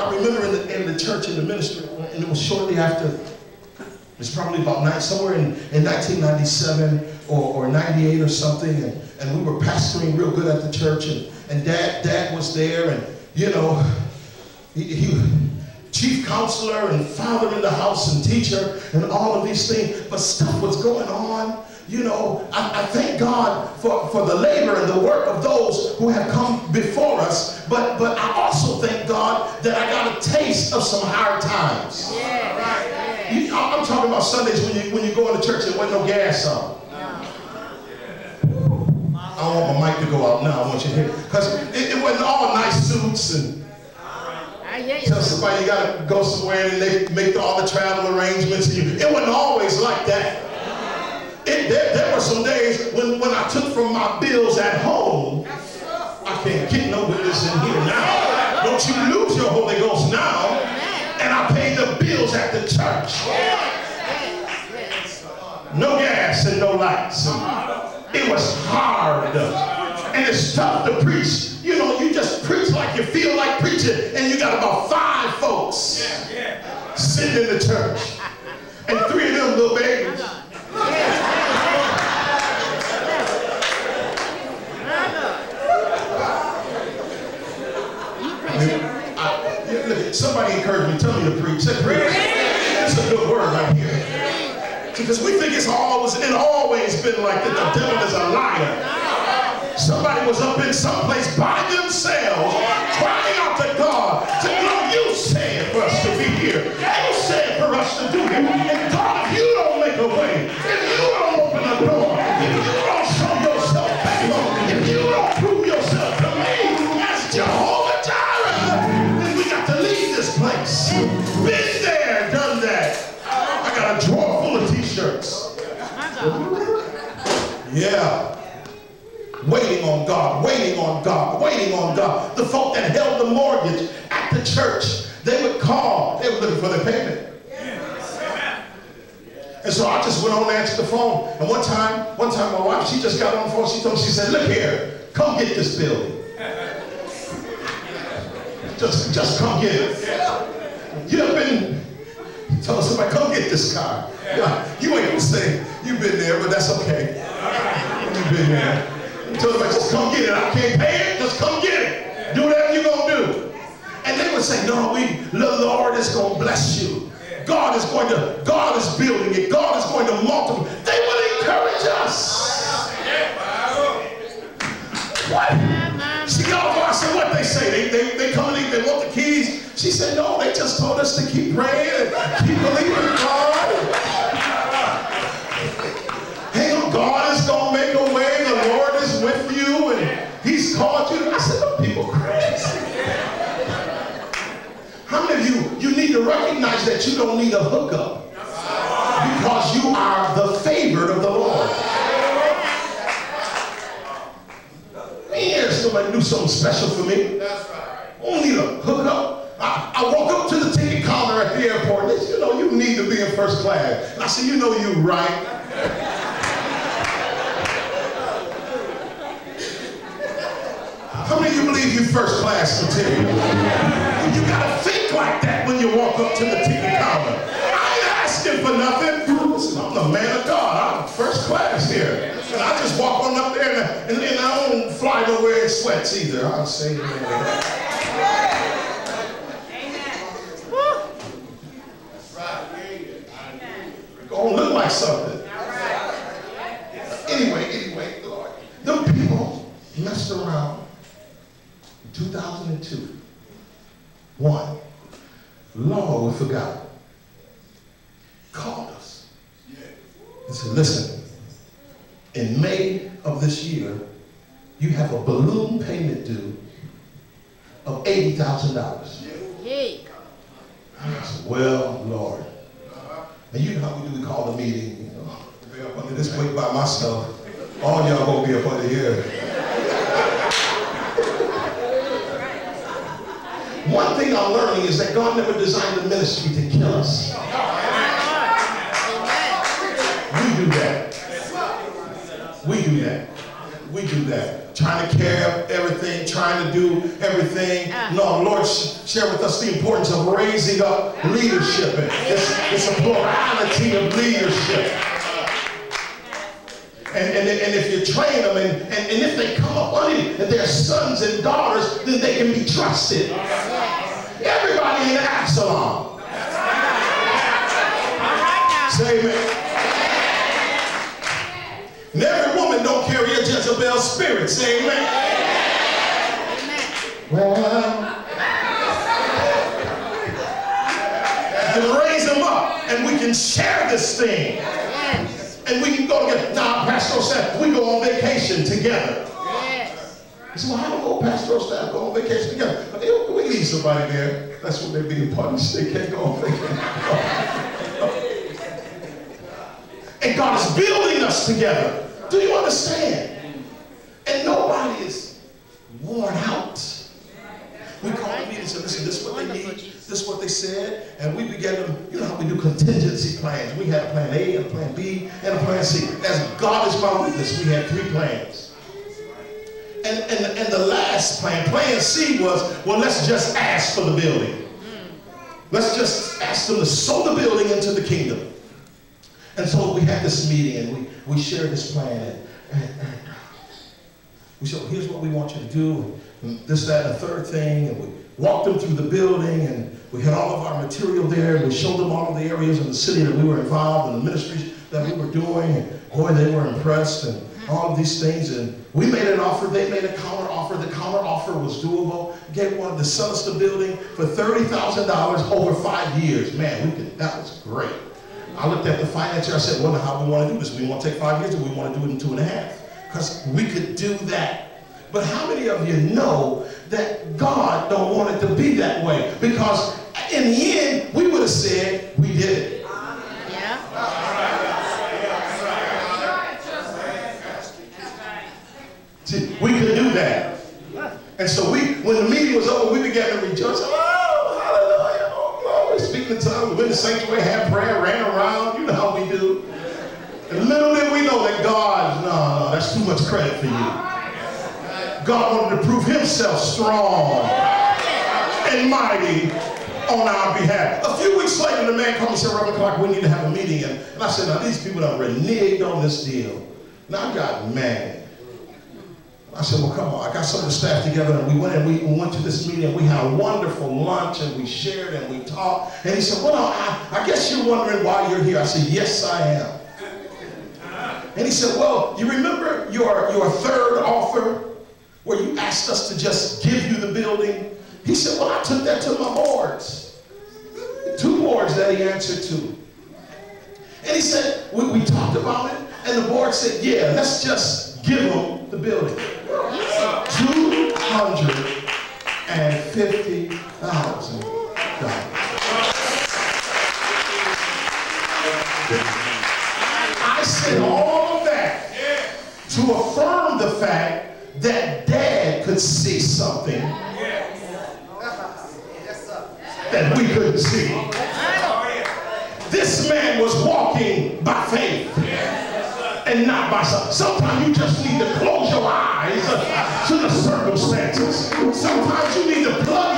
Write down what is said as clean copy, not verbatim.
I remember in the church, in the ministry, and it was shortly after, it's probably about somewhere in 1997 or 98 or something, and we were pastoring real good at the church, and Dad was there, and you know, he chief counselor and father in the house and teacher and all of these things, but stuff was going on. You know, I thank God for the labor and the work of those who have come before us, but I also thank God that I got a taste of some hard times. Yeah, right. I'm talking about Sundays when you go into church and there wasn't no gas on. I don't want my mic to go out now. I want you to hear, because it wasn't all nice suits and tell somebody you got to go somewhere and they make all the travel arrangements. It wasn't always like that. There were some days when I took from my bills at home. I can't get no witness in here now. Don't you lose your Holy Ghost now. And I paid the bills at the church. No gas and no lights. It was hard. And it's tough to preach. You know, you just preach like you feel like preaching, and you got about 5 folks sitting in the church. And 3 of them little babies. Somebody encourage me, tell me to preach. Say, preach. It's a good word right here. Because we think it's always been like that. The devil is a liar. Somebody was up in some place by themselves, crying out to God. Saying, Lord, you said for us to be here. You said for us to do it. And God, if you don't make a way, if you don't open a door, if you don't show yourself back home, if you don't prove yourself to me as Jehovah Jireh, then we got to leave this place. Been there, done that. I got a drawer full of t-shirts. Yeah. Waiting on God, waiting on God, waiting on God. The folk that held the mortgage at the church, they would call. They were looking for their payment. And so I just went on and answered the phone. And one time my wife, she just got on the phone. She told me, she said, look here, come get this building. Just come get it. You have been telling somebody, come get this car. You ain't gonna say you've been there, but that's okay. You've been there. Tell somebody, just come get it. I can't pay it, just come get it. Do whatever you're gonna do. And they would say, no, the Lord is gonna bless you. God is building it. God is going to multiply. They would encourage us. What? She got off. I said, what they say? They come and they want the keys. She said, no, they just told us to keep praying and keep believing God. Hang on, God is going to make a way. The Lord is with you and He's called you. I said, them people crazy. How many of you need to recognize that you don't need a hookup because you are the favored of the Lord? Yeah, somebody do something special for me. I don't need a hookup. I walk up to the ticket counter at the airport and they said, you know, you need to be in first class. And I said, you know, you right. How many of you believe you first class material? You gotta think like that when you walk up to the ticket counter. I ain't asking for nothing. Listen, I'm the man of God. I'm first class here. And I just walk on up there and I don't fly nowhere in sweats either. I'll say amen. Gonna look like something. Anyway, Lord, them people messed around. 2002. Lord, we forgot. Called us and said, listen, in May of this year, you have a balloon payment due of $80,000. I said, well, Lord. And you know how we do, we call the meeting, you know, be up under this weight by myself. All y'all gonna be up under here. One thing I'm learning is that God never designed the ministry to kill us. We do that. We do that. trying to carry up everything, trying to do everything. No, the Lord shared with us the importance of raising up leadership. It's a plurality of leadership. And if you train them, and if they come up on it, and they're sons and daughters, then they can be trusted. Everybody in Absalom. Say amen. And every woman don't carry a Jezebel spirit. Say amen. Well, you can raise them up, and we can share this thing. And we can go together. Now, pastoral staff, we go on vacation together. You say, well, how do pastoral staff go on vacation together? We leave somebody there. That's what they're being punished. They can't go on vacation. And God is building us together. Do you understand? And nobody is worn out. We call the meetings and listen, this is what they need, this is what they said, and we began to, you know how we do contingency plans. We had a plan A, and a plan B, and a plan C. As God is my witness, we had 3 plans. And the last plan, plan C, was, well, let's just ask for the building. Let's just ask them to sow the building into the kingdom. And so we had this meeting, and we shared this plan, and we said, well, here's what we want you to do, and this, that, and the third thing, and we walked them through the building, and we had all of our material there, and we showed them all of the areas in the city that we were involved in, the ministries that we were doing, and boy, they were impressed, and all of these things, and we made an offer, they made a counter offer, the counter offer was doable, they wanted to sell us the building for $30,000 over 5 years. Man, that was great. I looked at the financier, I said, well, how do we want to do this? We want to take 5 years, or we want to do it in 2.5? Because we could do that. But how many of you know that God don't want it to be that way? Because in the end, we would have said, we did it. Yeah. See, we could do that. And so when the meeting was over, we began to rejoice. Oh, hallelujah, oh, glory, speaking in tongues. We went to the sanctuary, had prayer, ran around. You know how we do. And little did we know that God, no, that's too much credit for you. God wanted to prove himself strong and mighty on our behalf. A few weeks later, the man called me and said, Reverend Clark, we need to have a meeting. And I said, now these people have reneged on this deal. And I got mad. I said, well, come on. I got some of the staff together, and we went to this meeting, and we had a wonderful lunch, and we shared, and we talked. And he said, well, I guess you're wondering why you're here. I said, yes, I am. And he said, well, you remember your third offer where you asked us to just give you the building? He said, well, I took that to my boards. 2 boards that he answered to. And he said, we talked about it, and the board said, yeah, let's just give them the building. $250,000. I said all of that to affirm the fact that Dad could see something that we couldn't see. This man was walking by faith and not by sight. Sometimes you just need to close your eyes to the circumstances. Sometimes you need to plug